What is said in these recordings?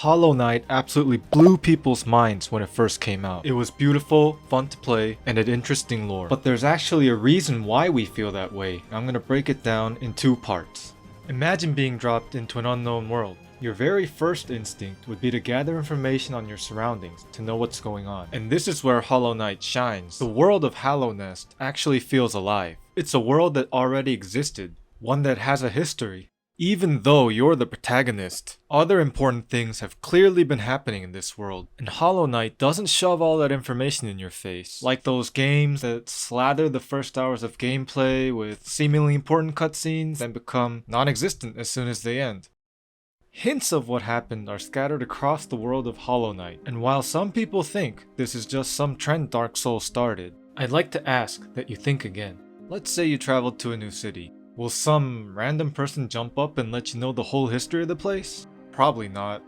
Hollow Knight absolutely blew people's minds when it first came out. It was beautiful, fun to play, and had interesting lore. But there's actually a reason why we feel that way. I'm gonna break it down in two parts. Imagine being dropped into an unknown world. Your very first instinct would be to gather information on your surroundings to know what's going on. And this is where Hollow Knight shines. The world of Hallownest actually feels alive. It's a world that already existed, one that has a history. Even though you're the protagonist, other important things have clearly been happening in this world, and Hollow Knight doesn't shove all that information in your face, like those games that slather the first hours of gameplay with seemingly important cutscenes and become non-existent as soon as they end. Hints of what happened are scattered across the world of Hollow Knight, and while some people think this is just some trend Dark Souls started, I'd like to ask that you think again. Let's say you traveled to a new city. Will some random person jump up and let you know the whole history of the place? Probably not.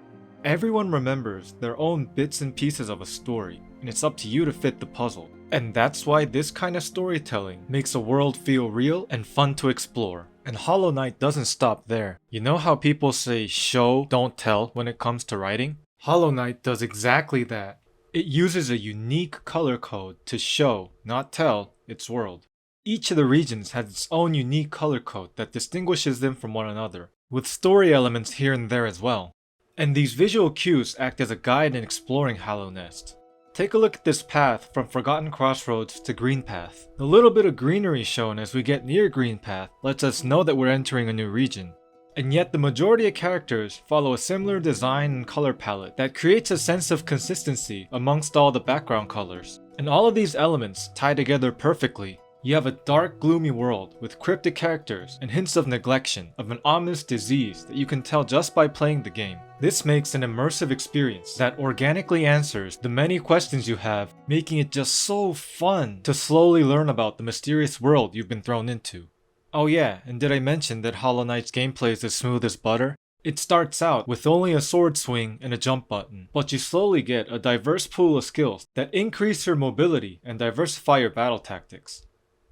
Everyone remembers their own bits and pieces of a story, and it's up to you to fit the puzzle. And that's why this kind of storytelling makes a world feel real and fun to explore. And Hollow Knight doesn't stop there. You know how people say show, don't tell when it comes to writing? Hollow Knight does exactly that. It uses a unique color code to show, not tell, its world. Each of the regions has its own unique color code that distinguishes them from one another, with story elements here and there as well. And these visual cues act as a guide in exploring Hallownest. Take a look at this path from Forgotten Crossroads to Green Path. The little bit of greenery shown as we get near Green Path lets us know that we're entering a new region. And yet the majority of characters follow a similar design and color palette that creates a sense of consistency amongst all the background colors. And all of these elements tie together perfectly. You have a dark, gloomy world with cryptic characters and hints of neglection, of an ominous disease that you can tell just by playing the game. This makes an immersive experience that organically answers the many questions you have, making it just so fun to slowly learn about the mysterious world you've been thrown into. Oh yeah, and did I mention that Hollow Knight's gameplay is as smooth as butter? It starts out with only a sword swing and a jump button, but you slowly get a diverse pool of skills that increase your mobility and diversify your battle tactics.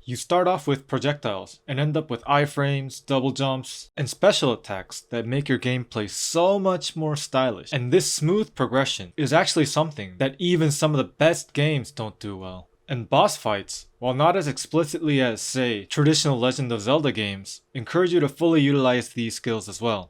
You start off with projectiles and end up with iframes, double jumps, and special attacks that make your gameplay so much more stylish. And this smooth progression is actually something that even some of the best games don't do well. And boss fights, while not as explicitly as, say, traditional Legend of Zelda games, encourage you to fully utilize these skills as well.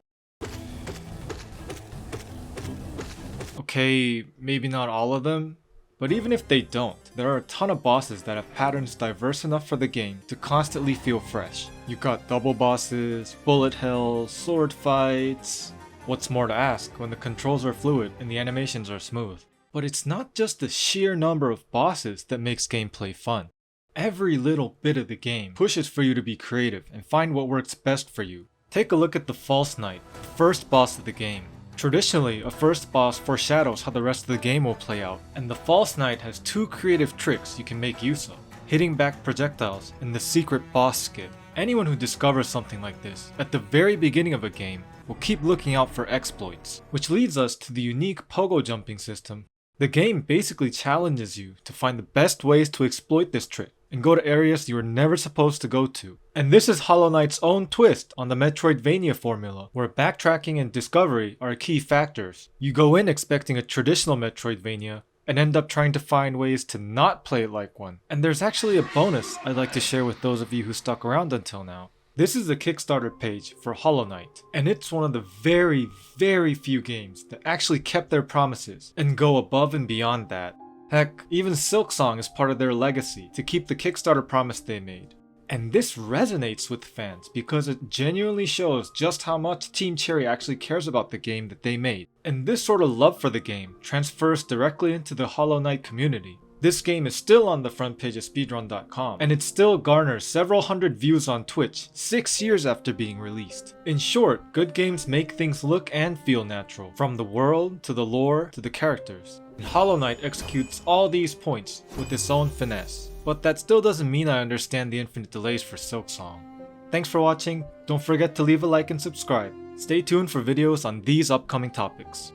Okay, maybe not all of them. But even if they don't, there are a ton of bosses that have patterns diverse enough for the game to constantly feel fresh. You've got double bosses, bullet hells, sword fights. What's more to ask when the controls are fluid and the animations are smooth? But it's not just the sheer number of bosses that makes gameplay fun. Every little bit of the game pushes for you to be creative and find what works best for you. Take a look at the False Knight, the first boss of the game. Traditionally, a first boss foreshadows how the rest of the game will play out, and the False Knight has two creative tricks you can make use of: hitting back projectiles and the secret boss skip. Anyone who discovers something like this at the very beginning of a game will keep looking out for exploits, which leads us to the unique pogo jumping system. The game basically challenges you to find the best ways to exploit this trick and go to areas you were never supposed to go to. And this is Hollow Knight's own twist on the Metroidvania formula, where backtracking and discovery are key factors. You go in expecting a traditional Metroidvania, and end up trying to find ways to not play it like one. And there's actually a bonus I'd like to share with those of you who stuck around until now. This is the Kickstarter page for Hollow Knight, and it's one of the very, very few games that actually kept their promises and go above and beyond that. Heck, even Silksong is part of their legacy to keep the Kickstarter promise they made. And this resonates with fans because it genuinely shows just how much Team Cherry actually cares about the game that they made. And this sort of love for the game transfers directly into the Hollow Knight community. This game is still on the front page of speedrun.com, and it still garners several hundred views on Twitch 6 years after being released. In short, good games make things look and feel natural, from the world, to the lore, to the characters. And Hollow Knight executes all these points with its own finesse. But that still doesn't mean I understand the infinite delays for Silksong. Thanks for watching, don't forget to leave a like and subscribe. Stay tuned for videos on these upcoming topics.